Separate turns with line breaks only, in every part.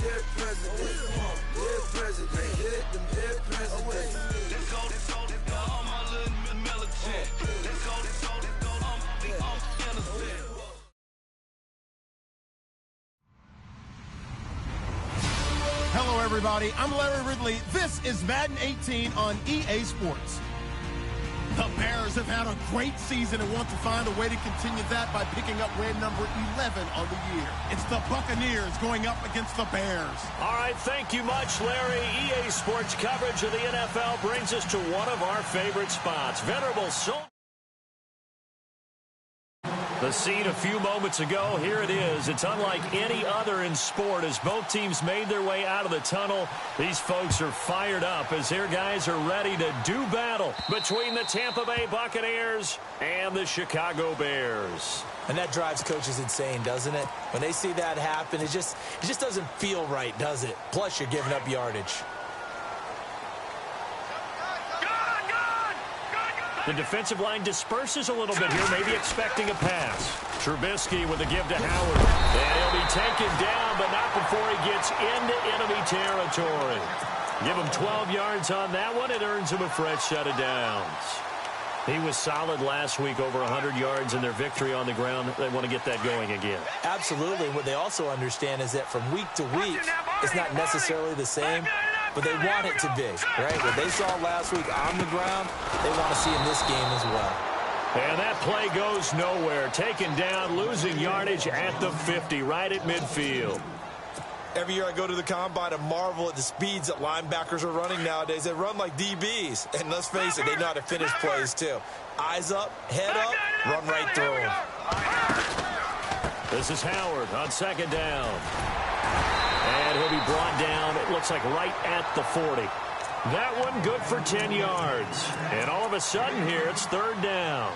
dead president. Dead president. Hit them dead president. Let's go, all my little militant. Let's go, I'm innocent.
Hello, everybody. I'm Larry Ridley. This is Madden 18 on EA Sports. The Bears have had a great season and want to find a way to continue that by picking up win number 11 on the year. It's the Buccaneers going up against the Bears.
All right, thank you much, Larry. EA Sports coverage of the NFL brings us to one of our favorite spots. Venerable Soul. The scene a few moments ago, here it is. It's unlike any other in sport as both teams made their way out of the tunnel. These folks are fired up as their guys are ready to do battle between the Tampa Bay Buccaneers and the Chicago Bears.
And that drives coaches insane, doesn't it? When they see that happen, it just doesn't feel right, does it? Plus, you're giving up yardage.
The defensive line disperses a little bit here, maybe expecting a pass. Trubisky with a give to Howard. And he'll be taken down, but not before he gets into enemy territory. Give him 12 yards on that one. It earns him a fresh set of downs. He was solid last week, over 100 yards in their victory on the ground. They want to get that going again.
Absolutely. What they also understand is that from week to week, it's not necessarily the same, but they want it to be, right? What they saw last week on the ground, they want to see in this game as well.
And that play goes nowhere. Taken down, losing yardage at the 50, right at midfield.
Every year I go to the combine and marvel at the speeds that linebackers are running nowadays. They run like DBs. And let's face it, they know how to finish plays too. Eyes up, head up, run right through them.
This is Howard on second down. And he'll be brought down, it looks like right at the 40. That one good for 10 yards. And all of a sudden here, it's third down.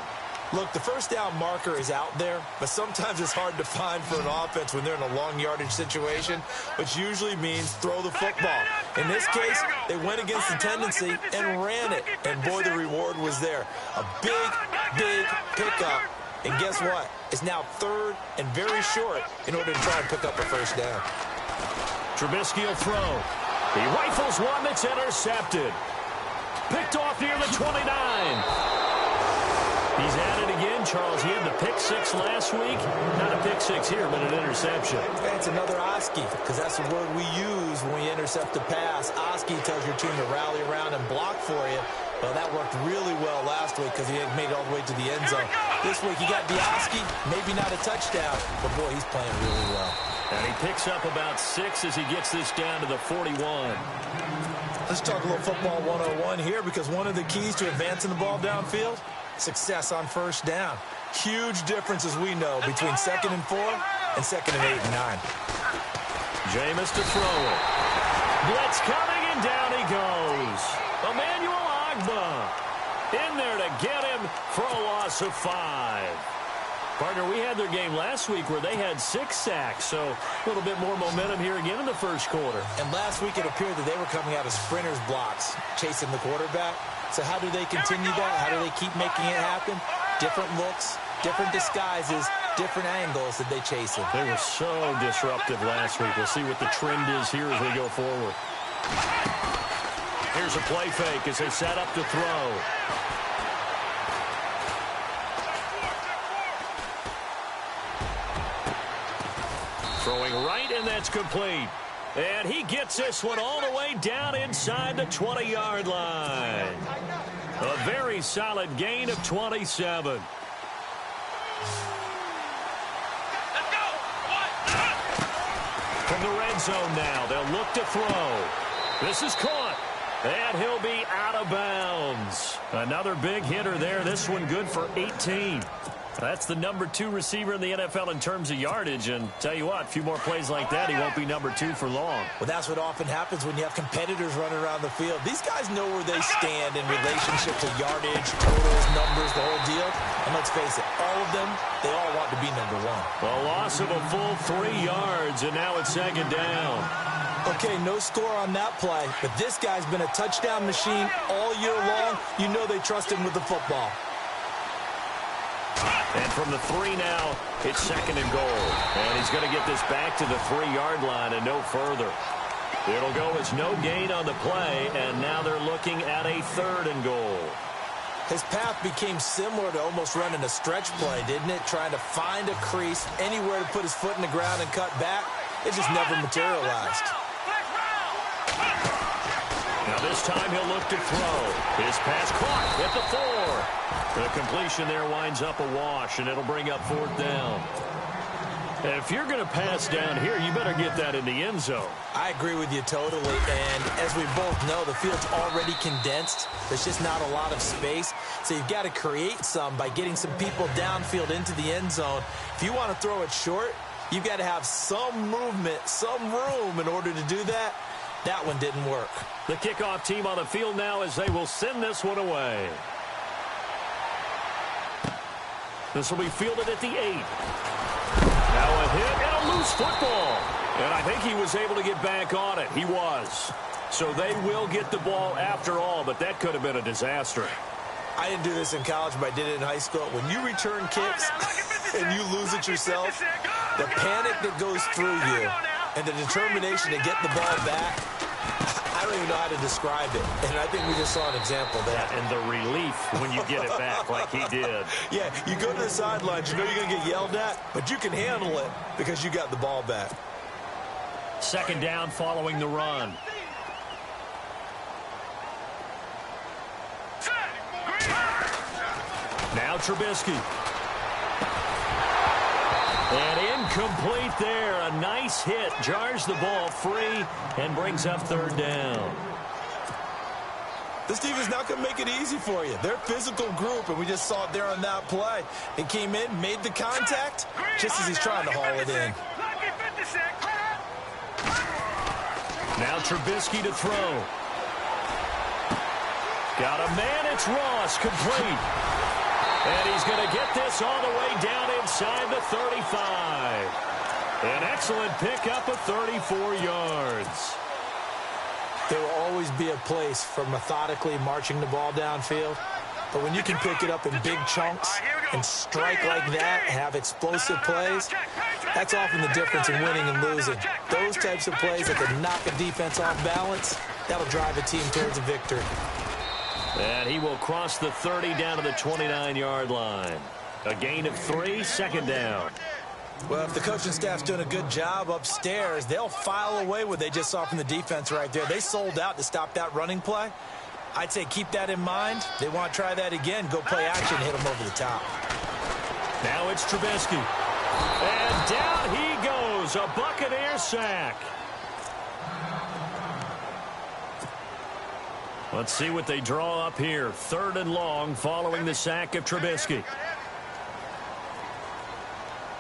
Look, the first down marker is out there, but sometimes it's hard to find for an offense when they're in a long yardage situation, which usually means throw the football. In this case, they went against the tendency and ran it, and boy, the reward was there. A big pickup, and guess what? It's now third and very short in order to try and pick up a first down.
Trubisky will throw. He rifles one that's intercepted. Picked off near the 29. He's at it again, Charles. He had the pick six last week. Not a pick six here, but an interception.
It's another Oski, because that's the word we use when we intercept a pass. Oski tells your team to rally around and block for you. Well, that worked really well last week because he had made it all the way to the end zone. This week, he got the Oski, maybe not a touchdown, but boy, he's playing really well.
And he picks up about 6 as he gets this down to the 41.
Let's talk a little football 101 here, because one of the keys to advancing the ball downfield, success on first down. Huge difference, as we know, between 2nd and 4 and 2nd and 8 and 9.
Jameis to throw it. Blitz coming, and down he goes. Emmanuel Ogbah in there to get him for a loss of 5. Partner, we had their game last week where they had 6 sacks, so a little bit more momentum here again in the first quarter.
And last week it appeared that they were coming out of sprinters blocks, chasing the quarterback. So how do they continue that? How do they keep making it happen? Different looks, different disguises, different angles that they chase it.
They were so disruptive last week. We'll see what the trend is here as we go forward. Here's a play fake as they set up to throw. Throwing right, and that's complete. And he gets this one all the way down inside the 20-yard line. A very solid gain of 27. From the red zone now, they'll look to throw. This is caught, and he'll be out of bounds. Another big hitter there. This one good for 18. That's the number 2 receiver in the NFL in terms of yardage, and tell you what, a few more plays like that, he won't be number 2 for long.
Well, that's what often happens when you have competitors running around the field. These guys know where they stand in relationship to yardage, totals, numbers, the whole deal. And let's face it, all of them, they all want to be number 1.
A loss of a full 3 yards, and now it's second down.
Okay, no score on that play, but this guy's been a touchdown machine all year long. You know they trust him with the football.
And from the 3 now. It's 2nd and goal. And he's going to get this back to the 3-yard line and no further. It'll go as no gain on the play, and now they're looking at a 3rd and goal.
His path became similar to almost running a stretch play, didn't it? Trying to find a crease, anywhere to put his foot in the ground and cut back. It just never materialized.
Now this time he'll look to throw. His pass caught at the 4. The completion there winds up a wash, and it'll bring up 4th down. And if you're going to pass down here, you better get that in the end zone.
I agree with you totally, and as we both know, the field's already condensed. There's just not a lot of space, so you've got to create some by getting some people downfield into the end zone. If you want to throw it short, you've got to have some movement, some room in order to do that. That one didn't work.
The kickoff team on the field now as they will send this one away. This will be fielded at the 8. Now a hit and a loose football. And I think he was able to get back on it. He was. So they will get the ball after all, but that could have been a disaster.
I didn't do this in college, but I did it in high school. When you return kicks and you lose it yourself, the panic that goes through you and the determination to get the ball back, I don't even know how to describe it. And I think we just saw an example there.
Yeah, and the relief when you get it back like he did.
Yeah, you go to the sidelines, you know you're going to get yelled at, but you can handle it because you got the ball back.
2nd down following the run. Now Trubisky. And incomplete there. A nice hit. Jars the ball free and brings up 3rd down.
This team is not going to make it easy for you. They're a physical group, and we just saw it there on that play. He came in, made the contact, just as he's trying to haul it in.
Now Trubisky to throw. Got a man, it's Ross, complete. And he's going to get this all the way down inside the 35. An excellent pickup of 34 yards.
There will always be a place for methodically marching the ball downfield. But when you can pick it up in big chunks and strike like that, have explosive plays, that's often the difference in winning and losing. Those types of plays that can knock a defense off balance, that'll drive a team towards a victory.
And he will cross the 30 down to the 29-yard line. A gain of 3, 2nd down.
Well, if the coaching staff's doing a good job upstairs, they'll file away what they just saw from the defense right there. They sold out to stop that running play. I'd say keep that in mind. They want to try that again. Go play action and hit them over the top.
Now it's Trubisky. And down he goes. A Buccaneer sack. Let's see what they draw up here. 3rd and long following the sack of Trubisky.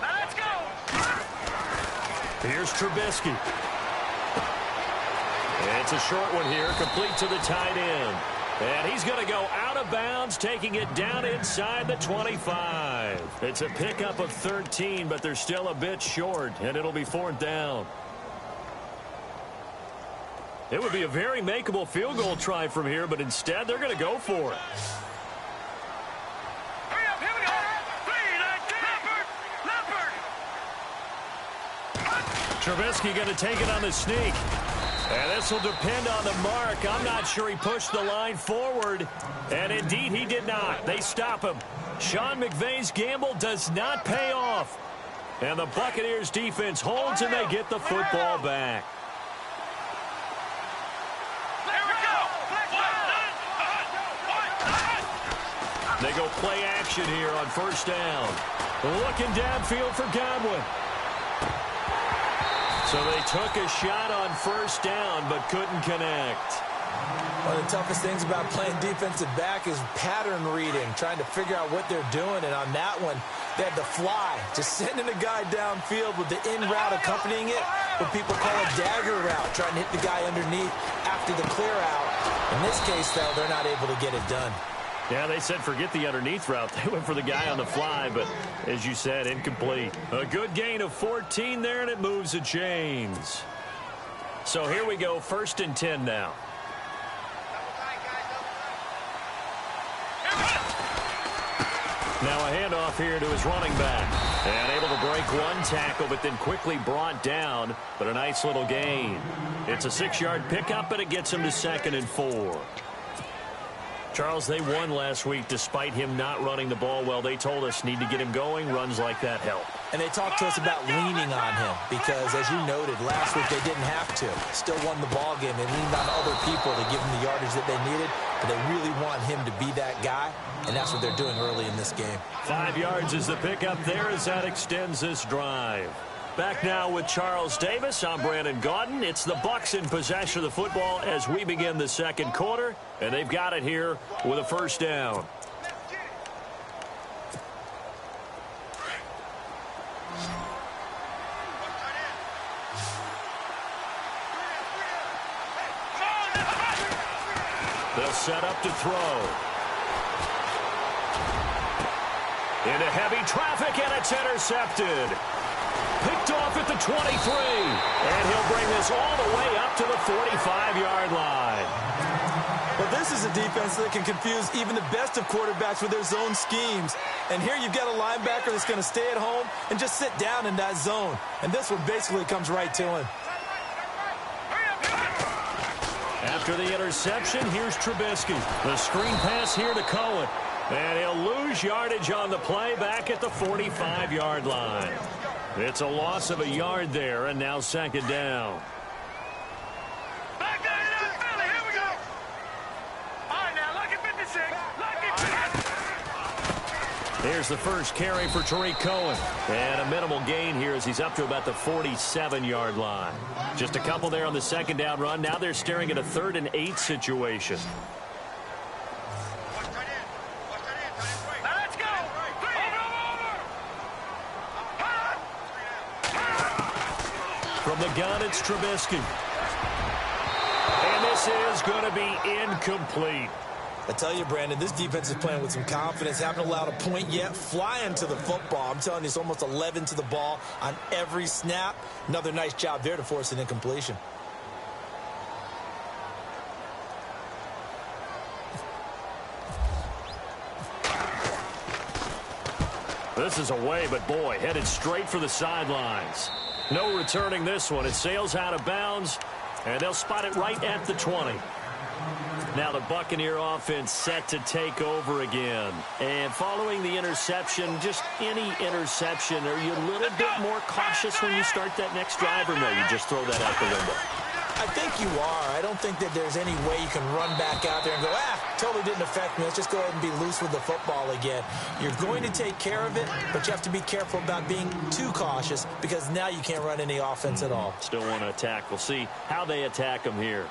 Let's go.
Here's Trubisky. It's a short one here, complete to the tight end. And he's going to go out of bounds, taking it down inside the 25. It's a pickup of 13, but they're still a bit short, and it'll be 4th down. It would be a very makeable field goal try from here, but instead they're going to go for it.
Hurry up, here we go. Leopard.
Trubisky going to take it on the sneak. And this will depend on the mark. I'm not sure he pushed the line forward. And indeed, he did not. They stop him. Sean McVay's gamble does not pay off. And the Buccaneers defense holds and they get the football back. They go play action here on 1st down. Looking downfield for Godwin. So they took a shot on 1st down, but couldn't connect.
One of the toughest things about playing defensive back is pattern reading, trying to figure out what they're doing. And on that one, they had the fly, just sending a guy downfield with the in route accompanying it, what people call a dagger route, trying to hit the guy underneath after the clear out. In this case, though, they're not able to get it done.
Yeah, they said forget the underneath route. They went for the guy on the fly, but as you said, incomplete. A good gain of 14 there, and it moves the chains. So here we go, 1st and 10 now. Now a handoff here to his running back. And able to break one tackle, but then quickly brought down. But a nice little gain. It's a 6-yard pickup, but it gets him to 2nd and 4. Charles, they won last week despite him not running the ball well. They told us need to get him going. Runs like that help.
And they talked to us about leaning on him because, as you noted, last week they didn't have to. Still won the ball game. They leaned on other people to give them the yardage that they needed, but they really want him to be that guy, and that's what they're doing early in this game.
5 yards is the pickup there as that extends this drive. Back now with Charles Davis. I'm Brandon Gaudin. It's the Bucs in possession of the football as we begin the second quarter, and they've got it here with a first down. They'll set up to throw. Into heavy traffic, and it's intercepted. Picked off at the 23. And he'll bring this all the way up to the 45-yard line.
Well, this is a defense that can confuse even the best of quarterbacks with their zone schemes. And here you've got a linebacker that's going to stay at home and just sit down in that zone. And this one basically comes right to him.
After the interception, here's Trubisky. The screen pass here to Cohen. And he'll lose yardage on the play back at the 45-yard line. It's a loss of a yard there, and now 2nd down.
Here we go. All right, now, look at 56.
Here's the first carry for Tariq Cohen. And a minimal gain here as he's up to about the 47-yard line. Just a couple there on the 2nd down run. Now they're staring at a 3rd and 8 situation.
Let's go.
From the gun, it's Trubisky. And this is going to be incomplete.
I tell you, Brandon, this defense is playing with some confidence. Haven't allowed a point yet. Flying to the football. I'm telling you, it's almost 11 to the ball on every snap. Another nice job there to force an incompletion.
This is away, but boy, headed straight for the sidelines. No returning this one. It sails out of bounds, and they'll spot it right at the 20. Now the Buccaneer offense set to take over again. And following the interception, just any interception, are you a little bit more cautious when you start that next drive, or no, you just throw that out the window?
I think you are. I don't think that there's any way you can run back out there and go, totally didn't affect me. Let's just go ahead and be loose with the football again. You're going to take care of it, but you have to be careful about being too cautious because now you can't run any offense at all.
Still want to attack. We'll see how they attack them here.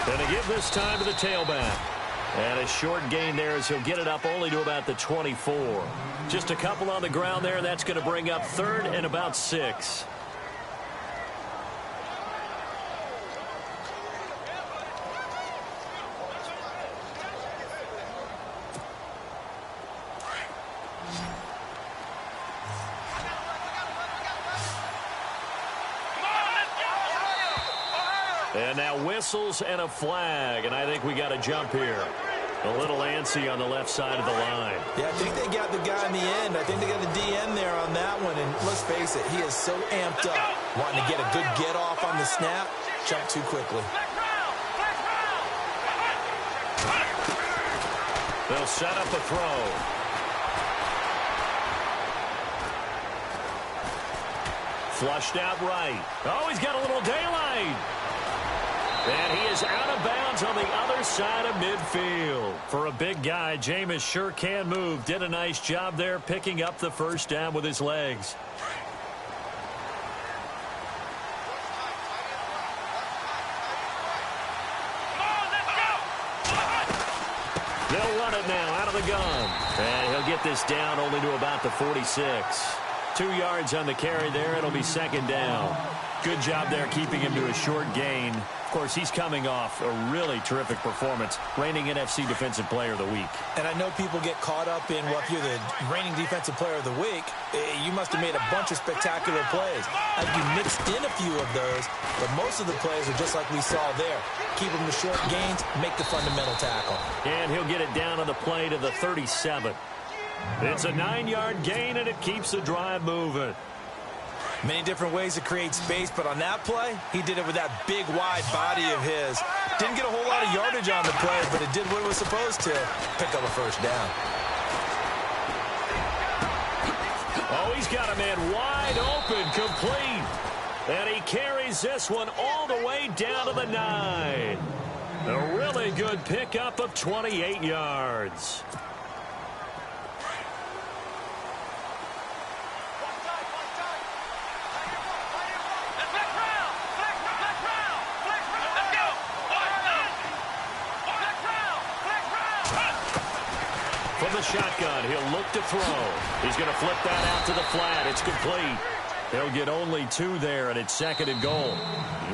And they give this time to the tailback. And a short gain there as he'll get it up only to about the 24. Just a couple on the ground there. That's going to bring up 3rd and about 6. And now whistles and a flag, and I think we got a jump here. A little antsy on the left side of the line.
Yeah, I think they got the guy in the end. I think they got the DN there on that one, and let's face it, he is so amped up, wanting to get a good get-off on the snap, jump too quickly.
They'll set up a throw. Flushed out right. Oh, he's got a little daylight. And he is out of bounds on the other side of midfield. For a big guy, Jameis sure can move. Did a nice job there picking up the first down with his legs. They'll run it now out of the gun. And he'll get this down only to about the 46. 2 yards on the carry there. It'll be 2nd down. Good job there keeping him to a short gain. Of course, he's coming off a really terrific performance, reigning NFC Defensive Player of the Week.
And I know people get caught up in, well, if you're the reigning Defensive Player of the Week, you must have made a bunch of spectacular plays. You mixed in a few of those, but most of the plays are just like we saw there. Keep them to short gains, make the fundamental tackle.
And he'll get it down on the play to the 37. It's a 9-yard gain, and it keeps the drive moving.
Many different ways to create space, but on that play, he did it with that big, wide body of his. Didn't get a whole lot of yardage on the play, but it did what it was supposed to. Pick up a first down.
Oh, he's got a man wide open, complete. And he carries this one all the way down to the 9. A really good pickup of 28 yards. From the shotgun, he'll look to throw. He's going to flip that out to the flat. It's complete. They'll get only 2 there, and it's 2nd and goal.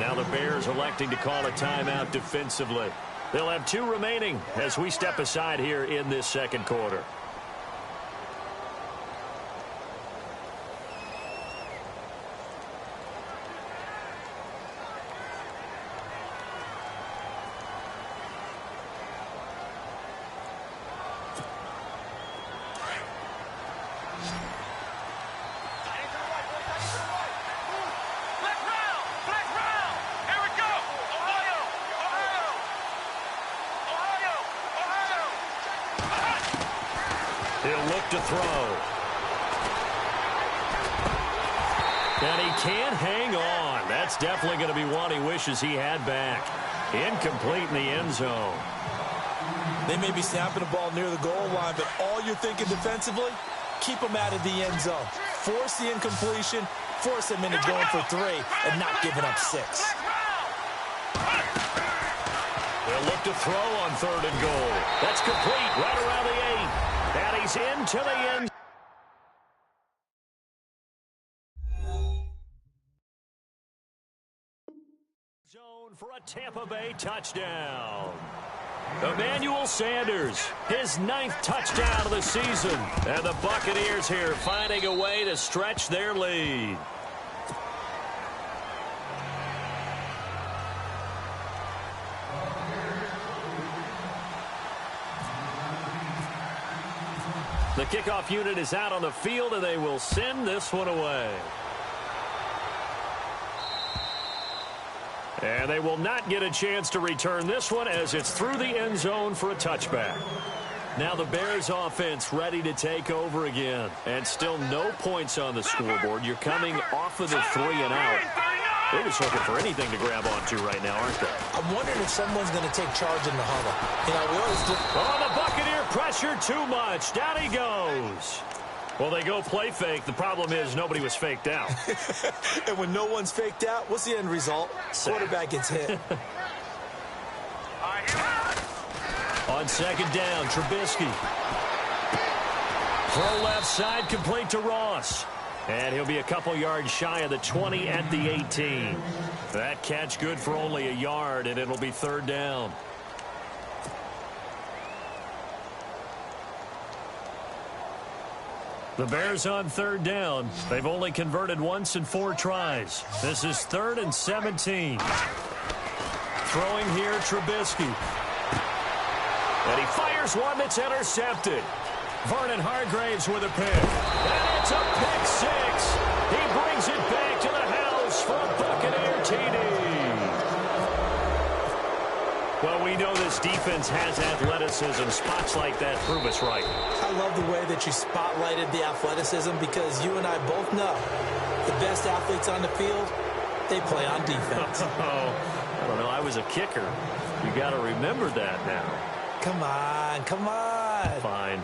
Now the Bears electing to call a timeout defensively. They'll have 2 remaining as we step aside here in this second quarter. He'll look to throw. And he can't hang on. That's definitely going to be one he wishes he had back. Incomplete in the end zone.
They may be snapping the ball near the goal line, but all you're thinking defensively, keep them out of the end zone. Force the incompletion, force them into going for 3, and not giving up 6.
They'll look to throw on 3rd and goal. That's complete right around the 8. And he's into the end zone for a Tampa Bay touchdown. Emmanuel Sanders, his 9th touchdown of the season. And the Buccaneers here finding a way to stretch their lead. The kickoff unit is out on the field, and they will send this one away. And they will not get a chance to return this one as it's through the end zone for a touchback. Now the Bears offense ready to take over again. And still no points on the scoreboard. You're coming off of the 3 and out. They're just looking for anything to grab onto right now, aren't they?
I'm wondering if someone's going to take charge in the huddle. You know, we always do.
Oh, the Buccaneer pressure too much. Down he goes. Well, they go play fake. The problem is nobody was faked out.
And when no one's faked out, what's the end result? Quarterback gets hit.
On 2nd down, Trubisky. Throw left side, complete to Ross. And he'll be a couple yards shy of the 20 at the 18. That catch good for only a yard, and it'll be 3rd down. The Bears on 3rd down. They've only converted once in 4 tries. This is 3rd and 17. Throwing here, Trubisky. And he fires one that's intercepted. Vernon Hargraves with a pick. And it's a pick 6. He brings it back to the house for a Buccaneer TD. Well, we know this defense has athleticism. Spots like that prove us right.
I love the way that you spotlighted the athleticism because you and I both know the best athletes on the field, they play on defense.
I don't know. I was a kicker. You got to remember that now.
Come on, come on.
Fine.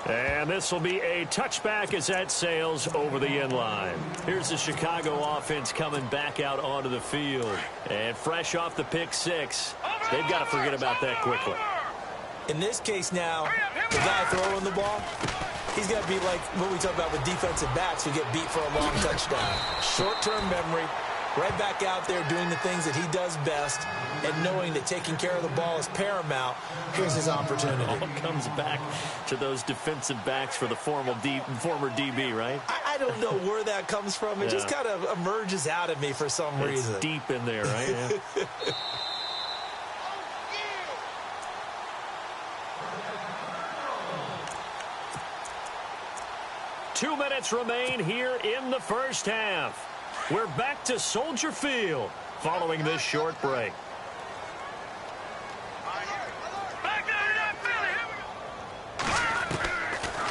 And this will be a touchback as that sails over the end line. Here's the Chicago offense coming back out onto the field. And fresh off the pick 6, they've got to forget about that quickly.
In this case now, the guy throwing the ball, He's got to be like what we talk about with defensive backs who get beat for a long touchdown. Short-term memory, right back out there doing the things that he does best, and knowing that taking care of the ball is paramount. Here's his opportunity.
All comes back to those defensive backs for the former DB, right?
I don't know where that comes from. It just kind of emerges out of me for some reason.
It's deep in there, right? Yeah. Two minutes remain here in the first half. We're back to Soldier Field following this short break.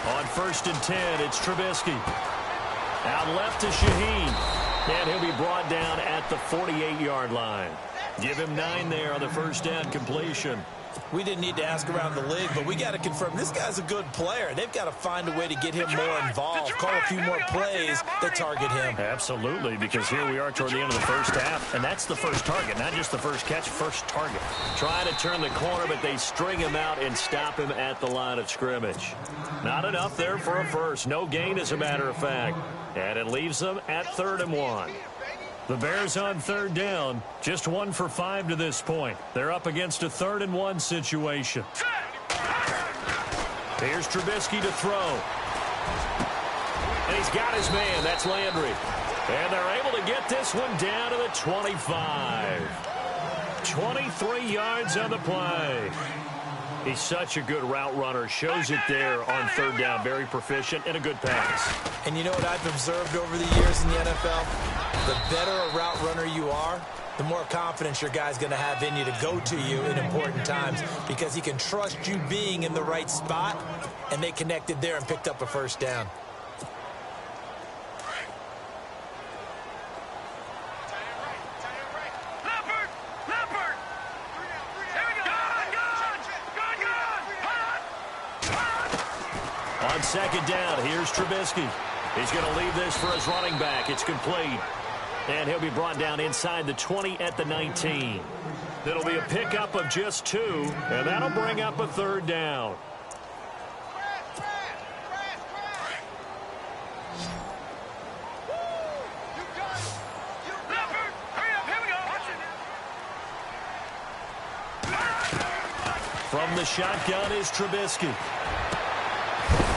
On 1st and 10, it's Trubisky. Out left to Shaheen. And he'll be brought down at the 48-yard line. Give him 9 there on the first down completion.
We didn't need to ask around the league, but we got to confirm this guy's a good player. They've got to find a way to get him more involved, call a few more plays that target him.
Absolutely, because here we are toward the end of the first half, and that's the first target, not just the first catch, first target. Trying to turn the corner, but they string him out and stop him at the line of scrimmage. Not enough there for a first. No gain, as a matter of fact. And it leaves them at 3rd and 1. The Bears on 3rd down, just 1 for 5 to this point. They're up against a 3rd and 1 situation. Here's Trubisky to throw. And he's got his man. That's Landry. And they're able to get this one down to the 25. 23 yards on the play. He's such a good route runner. Shows it there on 3rd down. Very proficient and a good pass.
And you know what I've observed over the years in the NFL? The better a route runner you are, the more confidence your guy's going to have in you to go to you in important times, because he can trust you being in the right spot, and they connected there and picked up a first down.
On 2nd down, here's Trubisky. He's going to leave this for his running back. It's complete. And he'll be brought down inside the 20 at the 19. It'll be a pickup of just 2, and that'll bring up a 3rd down. From the shotgun is Trubisky.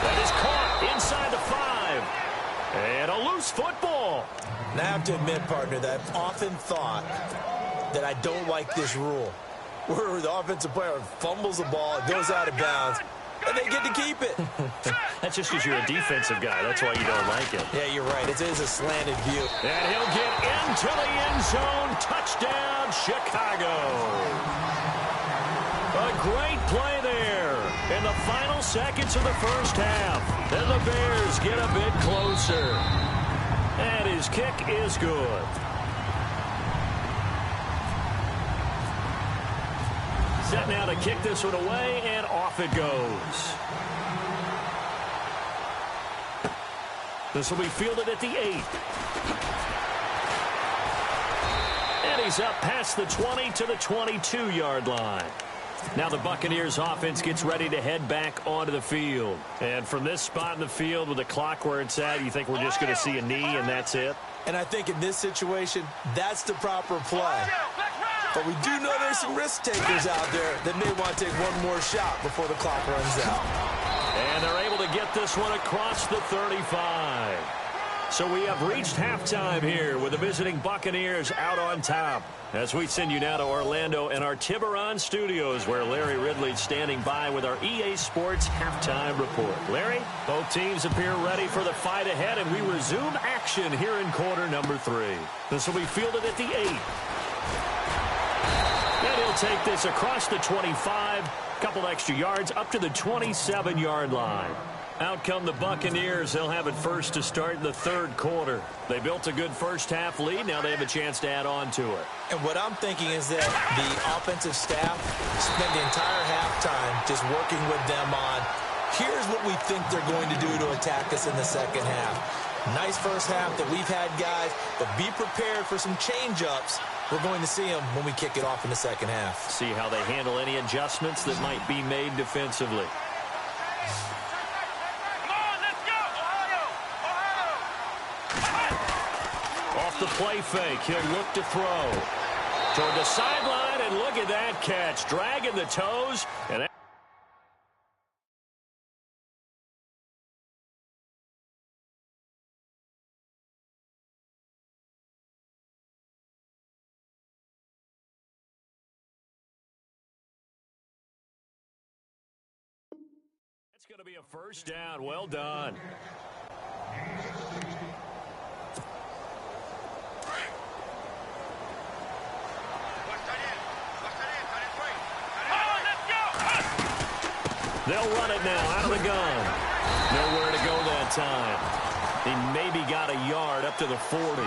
That is caught inside the 5. And a loose football.
Now, I have to admit, partner, that I've often thought that I don't like this rule, where the offensive player fumbles the ball, it goes out of bounds, and they get to keep it.
That's just because you're a defensive guy. That's why you don't like it.
Yeah, you're right. It is a slanted view.
And he'll get into the end zone. Touchdown, Chicago. A great play there in the final seconds of the first half. And the Bears get a bit closer. And his kick is good. Set now to kick this one away, and off it goes. This will be fielded at the 8. And he's up past the 20 to the 22-yard line. Now the Buccaneers offense gets ready to head back onto the field. And from this spot in the field with the clock where it's at, you think we're just going to see a knee and that's it?
And I think in this situation, that's the proper play. But we do know there's some risk takers out there that may want to take one more shot before the clock runs out.
And they're able to get this one across the 35. So we have reached halftime here with the visiting Buccaneers out on top. As we send you now to Orlando and our Tiburon studios, where Larry Ridley's standing by with our EA Sports halftime report. Larry, both teams appear ready for the fight ahead, and we resume action here in quarter number 3. This will be fielded at the 8. And he'll take this across the 25, couple extra yards up to the 27-yard line. Out come the Buccaneers. They'll have it first to start in the 3rd quarter. They built a good first-half lead. Now they have a chance to add on to it.
And what I'm thinking is that the offensive staff spent the entire halftime just working with them on, here's what we think they're going to do to attack us in the second half. Nice first half that we've had, guys, but be prepared for some change-ups. We're going to see them when we kick it off in the second half.
See how they handle any adjustments that might be made defensively. the play fake. He'll look to throw. Toward the sideline, and look at that catch. Dragging the toes. And it's going to be a first down. Well done. They'll run it now out of the gun. Nowhere to go that time. He maybe got a yard up to the 40.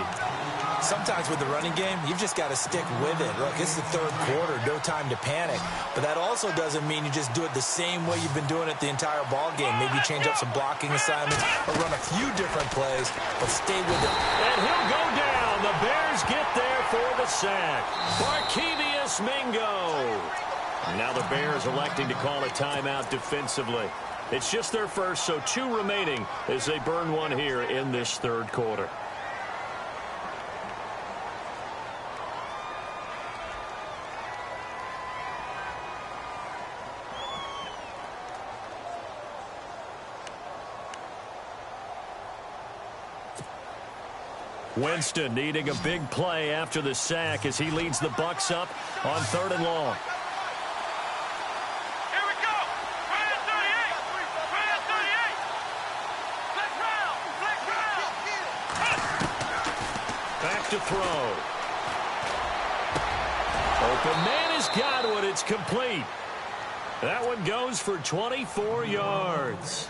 Sometimes with the running game, you've just got to stick with it. Look, it's the third quarter, no time to panic. But that also doesn't mean you just do it the same way you've been doing it the entire ball game. Maybe change up some blocking assignments or run a few different plays, but stay with it.
And he'll go down. The Bears get there for the sack. Barkevious Mingo. Now the Bears electing to call a timeout defensively. It's just their first, so 2 remaining as they burn one here in this third quarter. Winston needing a big play after the sack as he leads the Bucs up on 3rd and long. To throw. Open man has got one. It's complete. That one goes for 24 yards.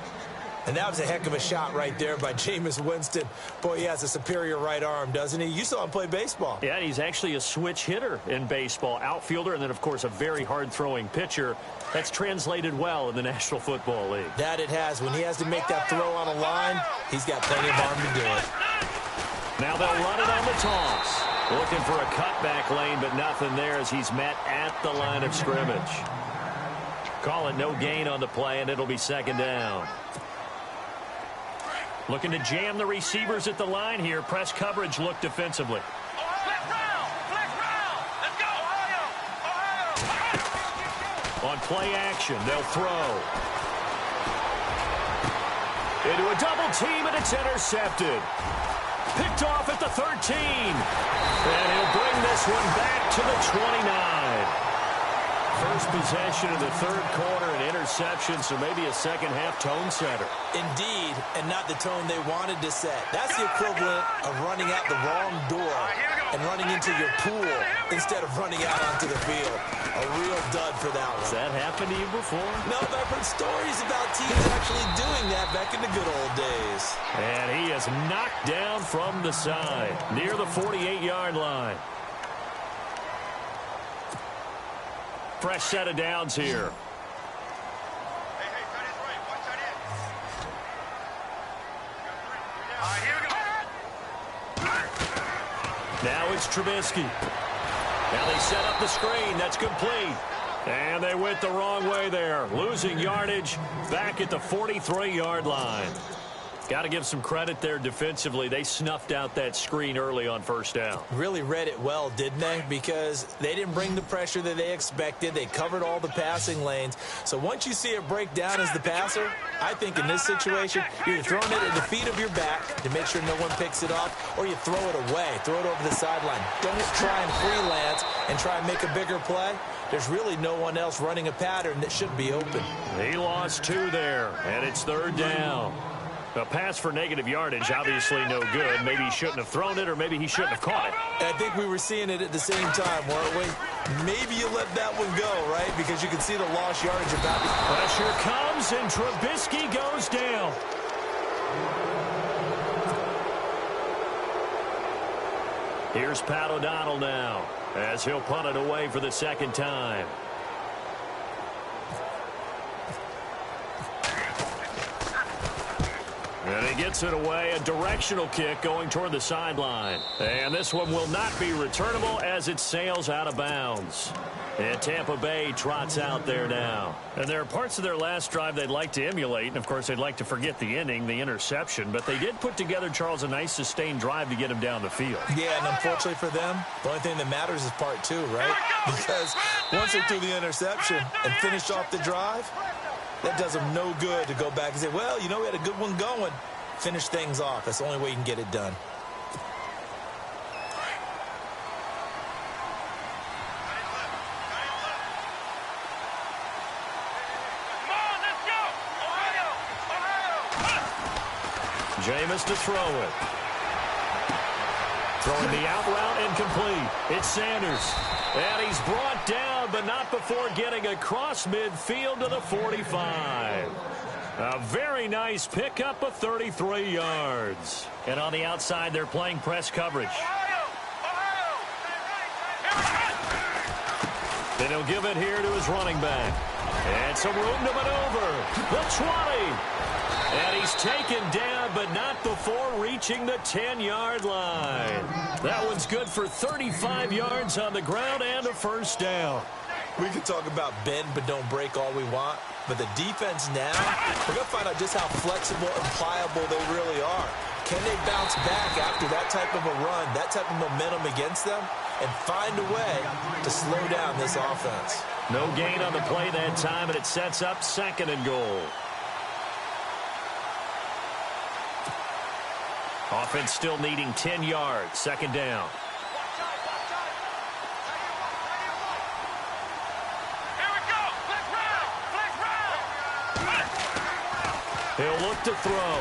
And that was a heck of a shot right there by Jameis Winston. Boy, he has a superior right arm, doesn't he? You saw him play baseball.
Yeah, he's actually a switch hitter in baseball. Outfielder, and then, of course, a very hard-throwing pitcher. That's translated well in the National Football League.
That it has. When he has to make that throw on a line, he's got plenty of arm to do it.
Now they'll run it on the toss. Looking for a cutback lane, but nothing there as he's met at the line of scrimmage. Call it no gain on the play, and it'll be 2nd down. Looking to jam the receivers at the line here. Press coverage look defensively. On play action, they'll throw. Into a double team, and it's intercepted. Picked off at the 13. And he'll bring this one back to the 29. First possession of the third quarter, an interception, so maybe a second-half tone setter.
Indeed, and not the tone they wanted to set. That's the equivalent of running out the wrong door and running into your pool instead of running out onto the field. A real dud for that one.
Has that happened to you before?
No, but I've heard stories about teams actually doing that back in the good old days.
And he is knocked down from the side, near the 48-yard line. Fresh set of downs here. Now it's Trubisky. Now they set up the screen. That's complete. And they went the wrong way there. Losing yardage back at the 43-yard line. Got to give some credit there defensively. They snuffed out that screen early on 1st down.
Really read it well, didn't they? Because they didn't bring the pressure that they expected. They covered all the passing lanes. So once you see it break down as the passer, I think in this situation, you're throwing it at the feet of your back to make sure no one picks it off, or you throw it away, throw it over the sideline. Don't try and freelance and try and make a bigger play. There's really no one else running a pattern that should be open.
He lost 2 there, and it's 3rd down. A pass for negative yardage, obviously no good. Maybe he shouldn't have thrown it, or maybe he shouldn't have caught it.
I think we were seeing it at the same time, weren't we? Maybe you let that one go, right? Because you can see the lost yardage about it.
Pressure comes, and Trubisky goes down. Here's Pat O'Donnell now, as he'll punt it away for the 2nd time. And he gets it away, a directional kick going toward the sideline. And this one will not be returnable as it sails out of bounds. And Tampa Bay trots out there now. And there are parts of their last drive they'd like to emulate. And, of course, they'd like to forget the ending, the interception. But they did put together, Charles, a nice sustained drive to get him down the field.
Yeah, and unfortunately for them, the only thing that matters is part two, right? Because once they threw the interception and finished off the drive, that does them no good to go back and say, well, you know, we had a good one going. Finish things off. That's the only way you can get it done.
Jameis to throw it. Throwing the out route incomplete. It's Sanders. And he's brought down, but not before getting across midfield to the 45. A very nice pickup of 33 yards. And on the outside, they're playing press coverage. Then he'll give it here to his running back. And some room to maneuver. The 20. And he's taken down, but not before reaching the 10-yard line. That one's good for 35 yards on the ground and a first down.
We can talk about bend but don't break all we want, but the defense now, we're going to find out just how flexible and pliable they really are. Can they bounce back after that type of a run, that type of momentum against them, and find a way to slow down this offense?
No gain on the play that time, and it sets up 2nd and goal. Offense still needing 10 yards. 2nd down.
Here we go. Flex round.
He'll look to throw.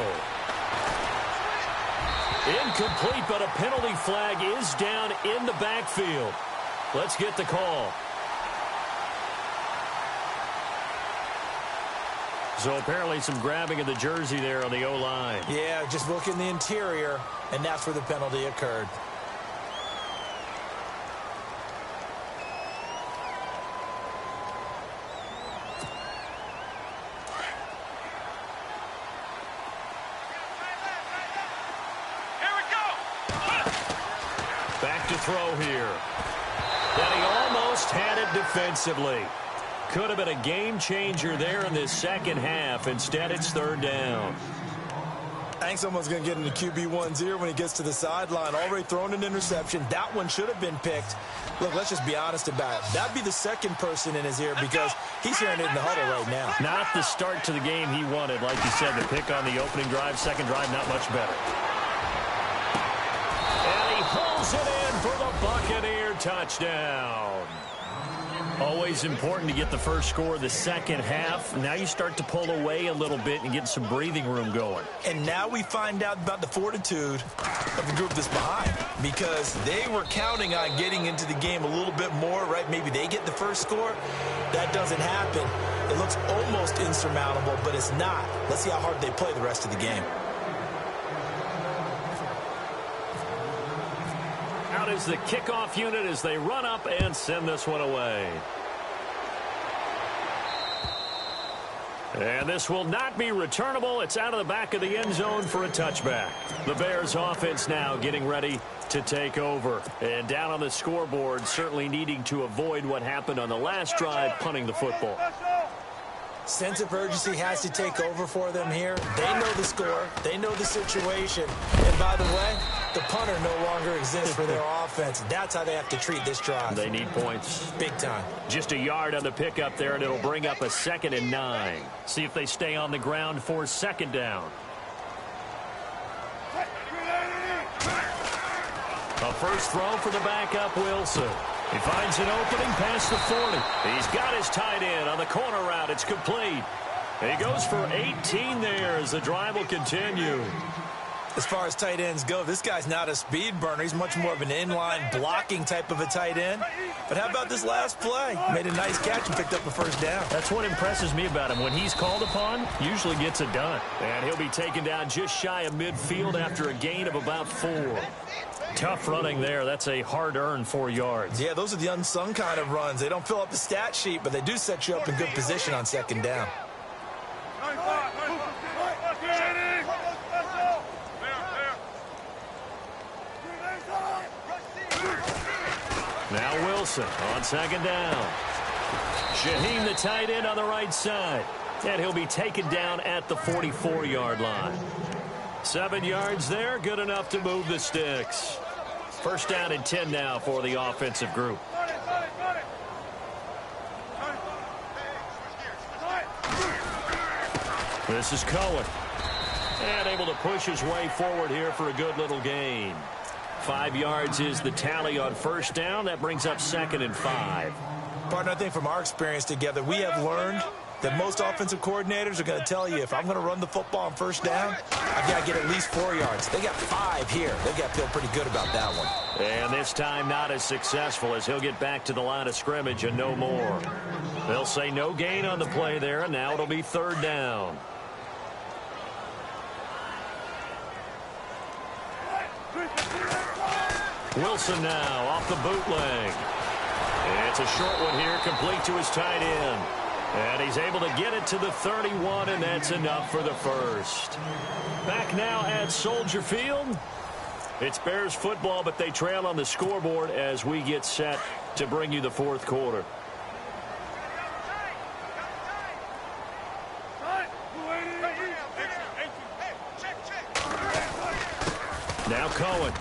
Incomplete, but a penalty flag is down in the backfield. Let's get the call. So apparently some grabbing of the jersey there on the O-line.
Yeah, just look in the interior, and that's where the penalty occurred.
Here we go.
Back to throw here. And he almost had it defensively. Could have been a game changer there in this second half. Instead, it's 3rd down.
I think someone's going to get into QB1's ear when he gets to the sideline. Already thrown an interception. That one should have been picked. Look, let's just be honest about it. That'd be the second person in his ear because he's hearing it in the huddle right now.
Not the start to the game he wanted. Like you said, the pick on the opening drive, second drive, not much better. And he pulls it in for the Buccaneer touchdown. Always important to get the first score of the second half. Now you start to pull away a little bit and get some breathing room going.
And now we find out about the fortitude of the group that's behind because they were counting on getting into the game a little bit more, right? Maybe they get the first score. That doesn't happen. It looks almost insurmountable, but it's not. Let's see how hard they play the rest of the game.
Out is the kickoff unit as they run up and send this one away. And this will not be returnable. It's out of the back of the end zone for a touchback. The Bears offense now getting ready to take over. And down on the scoreboard, certainly needing to avoid what happened on the last drive, punting the football.
Sense of urgency has to take over for them here. They know the score. They know the situation. And by the way, the punter no longer exists for their offense. That's how they have to treat this drive.
They need points.
Big time.
Just a yard on the pickup there, and it'll bring up a 2nd and 9. See if they stay on the ground for 2nd down. A first throw for the backup, Wilson. He finds an opening past the 40. He's got his tight end on the corner route. It's complete. And he goes for 18 there as the drive will continue.
As far as tight ends go, this guy's not a speed burner. He's much more of an inline blocking type of a tight end. But how about this last play? Made a nice catch and picked up a first down.
That's what impresses me about him. When he's called upon, usually gets it done. And he'll be taken down just shy of midfield after a gain of about 4. Tough running there. That's a hard-earned 4 yards.
Yeah, those are the unsung kind of runs. They don't fill up the stat sheet, but they do set you up in good position on 2nd down.
Now Wilson on second down. Shaheen, the tight end, on the right side. And he'll be taken down at the 44-yard line. 7 yards there, good enough to move the sticks. First down and 10 now for the offensive group. This is Cohen. And able to push his way forward here for a good little gain. 5 yards is the tally on first down. That brings up 2nd and 5.
Partner, I think from our experience together, we have learned that most offensive coordinators are going to tell you, if I'm going to run the football on first down, I've got to get at least 4 yards. They got 5 here. They've got to feel pretty good about that one.
And this time not as successful, as he'll get back to the line of scrimmage and no more. They'll say no gain on the play there, and now it'll be 3rd down. Wilson now off the bootleg. It's a short one here, complete to his tight end. And he's able to get it to the 31, and that's enough for the first. Back now at Soldier Field. It's Bears football, but they trail on the scoreboard as we get set to bring you the 4th quarter. Now Cohen.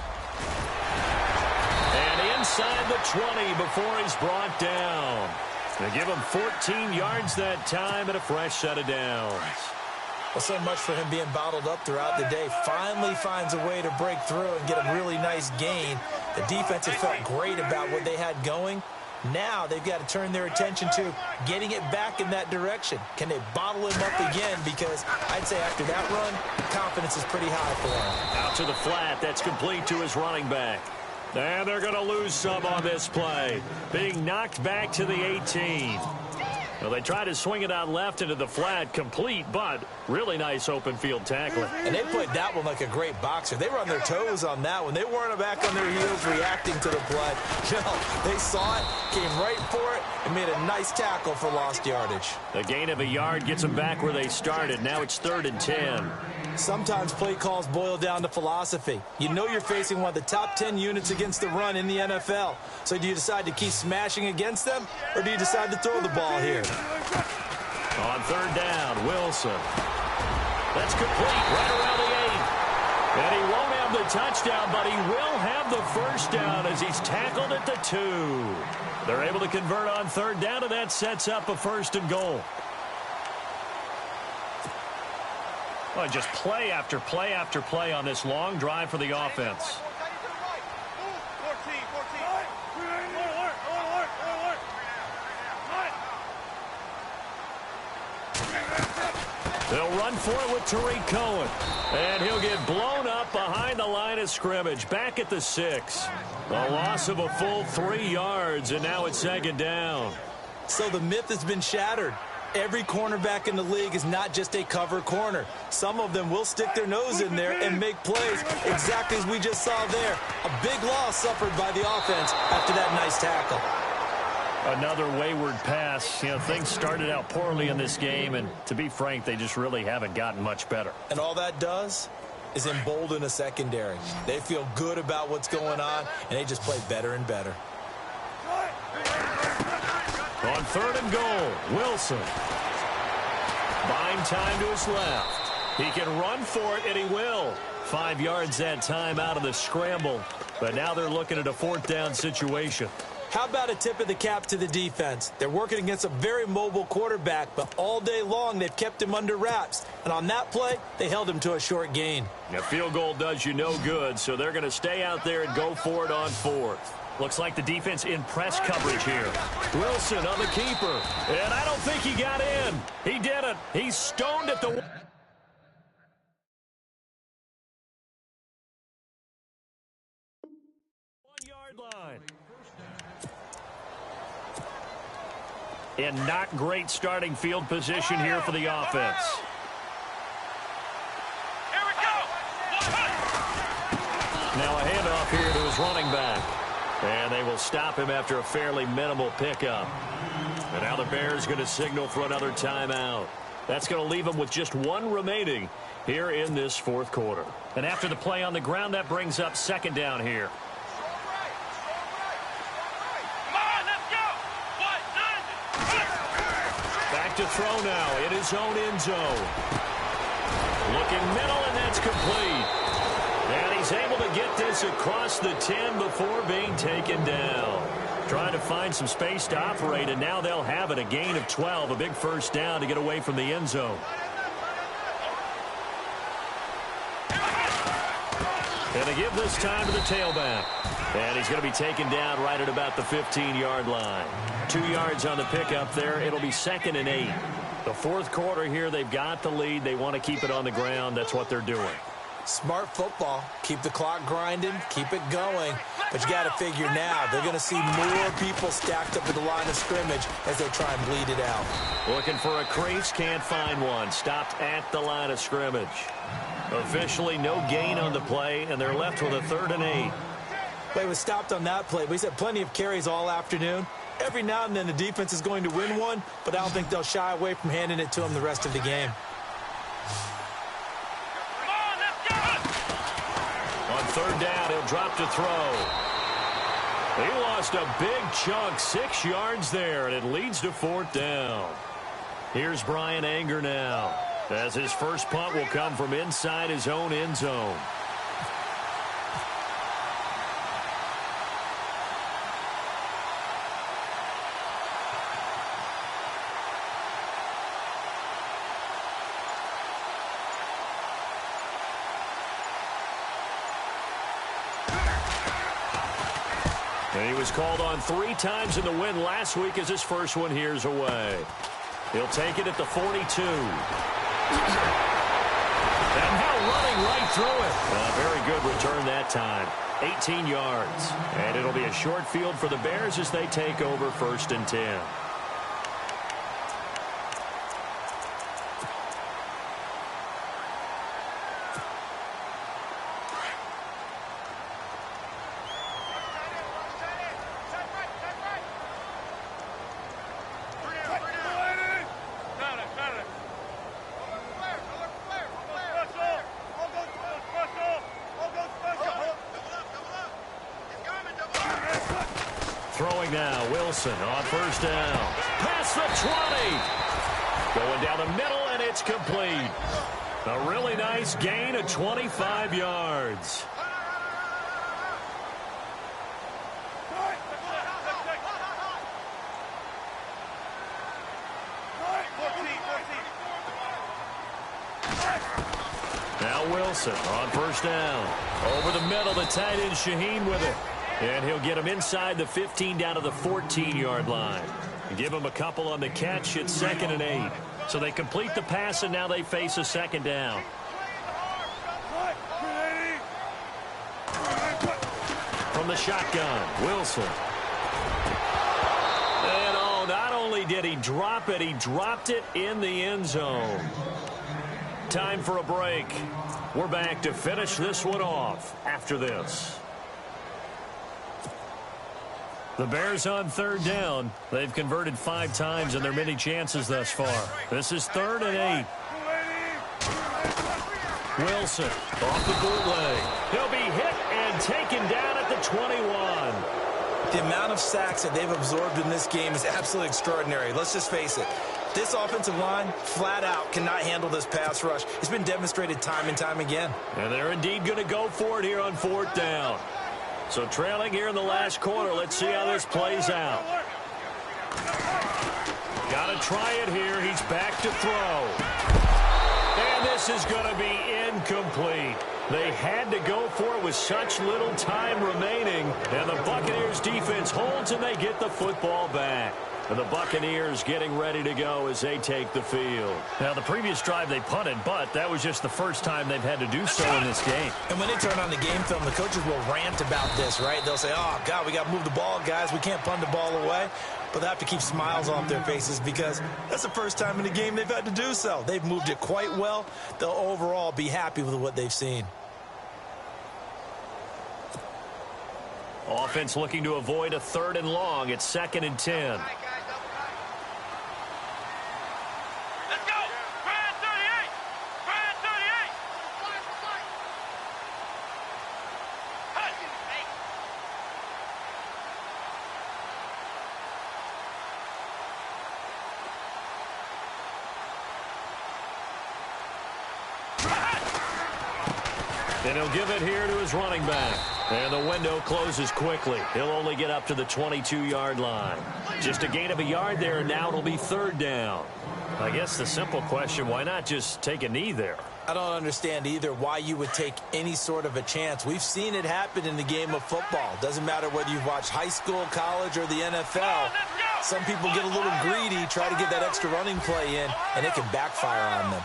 And inside the 20 before he's brought down. They give him 14 yards that time and a fresh set of downs.
Well, so much for him being bottled up throughout the day. Finally finds a way to break through and get a really nice gain. The defense had felt great about what they had going. Now they've got to turn their attention to getting it back in that direction. Can they bottle him up again? Because I'd say after that run, confidence is pretty high for him.
Out to the flat. That's complete to his running back. And they're going to lose some on this play. Being knocked back to the 18. Well, they tried to swing it out left into the flat, complete, but really nice open field tackling.
And they played that one like a great boxer. They were on their toes on that one. They weren't back on their heels reacting to the play. No, they saw it, came right for it, and made a nice tackle for lost yardage.
The gain of a yard gets them back where they started. Now it's 3rd and 10.
Sometimes play calls boil down to philosophy. You know you're facing one of the top 10 units against the run in the NFL. So do you decide to keep smashing against them, or do you decide to throw the ball here?
On 3rd down, Wilson. That's complete right around the 8. And he won't have the touchdown, but he will have the first down as he's tackled at the 2. They're able to convert on 3rd down, and that sets up a 1st and goal. Well, just play after play after play on this long drive for the offense. They'll run for it with Tariq Cohen. And he'll get blown up behind the line of scrimmage. Back at the 6. A loss of a full 3 yards, and now it's 2nd down.
So the myth has been shattered. Every cornerback in the league is not just a cover corner. Some of them will stick their nose in there and make plays exactly as we just saw there. A big loss suffered by the offense after that nice tackle.
Another wayward pass. You know, things started out poorly in this game, and to be frank, they just really haven't gotten much better.
And all that does is embolden a secondary. They feel good about what's going on, and they just play better and better.
On 3rd and goal, Wilson. Buying time to his left. He can run for it, and he will. 5 yards that time out of the scramble. But now they're looking at a 4th down situation.
How about a tip of the cap to the defense? They're working against a very mobile quarterback, but all day long they've kept him under wraps. And on that play, they held him to a short gain.
A field goal does you no good, so they're going to stay out there and go for it on 4th. Looks like the defense in press coverage here. Wilson on the keeper. And I don't think he got in. He didn't. He's stoned at the 1 yard line. And not great starting field position here for the offense. Now a handoff here to his running back. And they will stop him after a fairly minimal pickup. And now the Bears going to signal for another timeout. That's going to leave them with just 1 remaining here in this 4th quarter. And after the play on the ground, that brings up 2nd down here. back to throw now in his own end zone. Looking middle, and that's complete. And he's able to get this across the 10 before being taken down. Trying to find some space to operate, and now they'll have it. A gain of 12, a big first down to get away from the end zone. And they give this time to the tailback. And he's going to be taken down right at about the 15-yard line. 2 yards on the pickup there. It'll be 2nd and 8. The fourth quarter here, they've got the lead. They want to keep it on the ground. That's what they're doing.
Smart football. Keep the clock grinding. Keep it going. But you got to figure now, they're going to see more people stacked up at the line of scrimmage as they try and bleed it out.
Looking for a crease, can't find one. Stopped at the line of scrimmage. Officially, no gain on the play, and they're left with a 3rd and 8.
Well, he was stopped on that play, but he's had plenty of carries all afternoon. Every now and then the defense is going to win one, but I don't think they'll shy away from handing it to him the rest of the game.
On 3rd down, he'll drop to throw. He lost a big chunk, 6 yards there, and it leads to 4th down. Here's Brian Anger now, as his first punt will come from inside his own end zone. And he was called on 3 times in the win last week as his first one here's away. He'll take it at the 42. And now running right through it. A very good return that time. 18 yards. And it'll be a short field for the Bears as they take over 1st and 10. Throwing now, Wilson on 1st down. Past the 20. Going down the middle, and it's complete. A really nice gain of 25 yards. Now Wilson on 1st down. Over the middle, the tight end Shaheen with it. And he'll get him inside the 15 down to the 14-yard line. Give him a couple on the catch. It's 2nd and 8. So they complete the pass, and now they face a 2nd down. From the shotgun, Wilson. And oh, not only did he drop it, he dropped it in the end zone. Time for a break. We're back to finish this one off after this. The Bears on 3rd down. They've converted 5 times in their many chances thus far. This is 3rd and 8. Wilson off the bootleg. He'll be hit and taken down at the 21.
The amount of sacks that they've absorbed in this game is absolutely extraordinary. Let's just face it. This offensive line, flat out, cannot handle this pass rush. It's been demonstrated time and time again.
And they're indeed going to go for it here on 4th down. So trailing here in the last quarter. Let's see how this plays out. Got to try it here. He's back to throw. And this is going to be incomplete. They had to go for it with such little time remaining. And the Buccaneers defense holds, and they get the football back. And the Buccaneers getting ready to go as they take the field. Now, the previous drive they punted, but that was just the first time they've had to do so in this game.
And when they turn on the game film, the coaches will rant about this, right? They'll say, oh, God, we got to move the ball, guys. We can't punt the ball away. But they have to keep smiles off their faces because that's the first time in the game they've had to do so. They've moved it quite well. They'll overall be happy with what they've seen.
Offense looking to avoid a 3rd and long. It's 2nd and 10. And he'll give it here to his running back. And the window closes quickly. He'll only get up to the 22-yard line. Just a gain of a yard there, and now it'll be third down. I guess the simple question, why not just take a knee there?
I don't understand either why you would take any sort of a chance. We've seen it happen in the game of football. Doesn't matter whether you've watched high school, college, or the NFL. Some people get a little greedy, try to get that extra running play in, and it can backfire on them.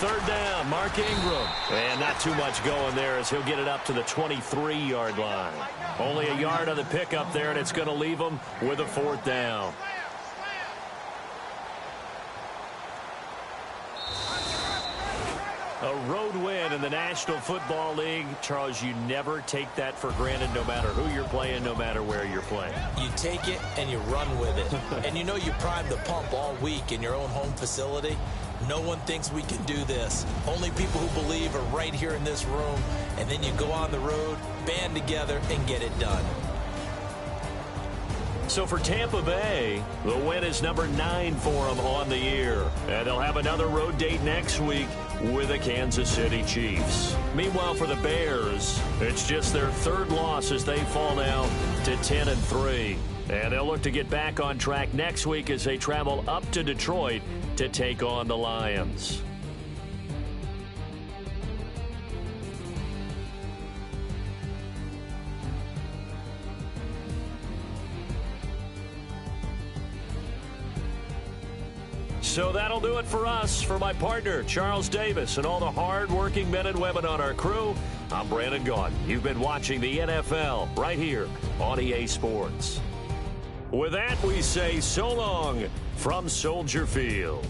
Third down, Mark Ingram. And not too much going there as he'll get it up to the 23-yard line. Only a yard on the pickup there, and it's going to leave him with a fourth down. A road win in the National Football League. Charles, you never take that for granted no matter who you're playing, no matter where you're playing.
You take it and you run with it. And you know you primed the pump all week in your own home facility. No one thinks we can do this. Only people who believe are right here in this room. And then you go on the road, band together, and get it done.
So for Tampa Bay, the win is number 9 for them on the year. And they'll have another road date next week with the Kansas City Chiefs. Meanwhile, for the Bears, it's just their third loss as they fall now to 10-3. And they'll look to get back on track next week as they travel up to Detroit to take on the Lions. So that'll do it for us. For my partner, Charles Davis, and all the hard-working men and women on our crew, I'm Brandon Gaudin. You've been watching the NFL right here on EA Sports. With that, we say so long from Soldier Field.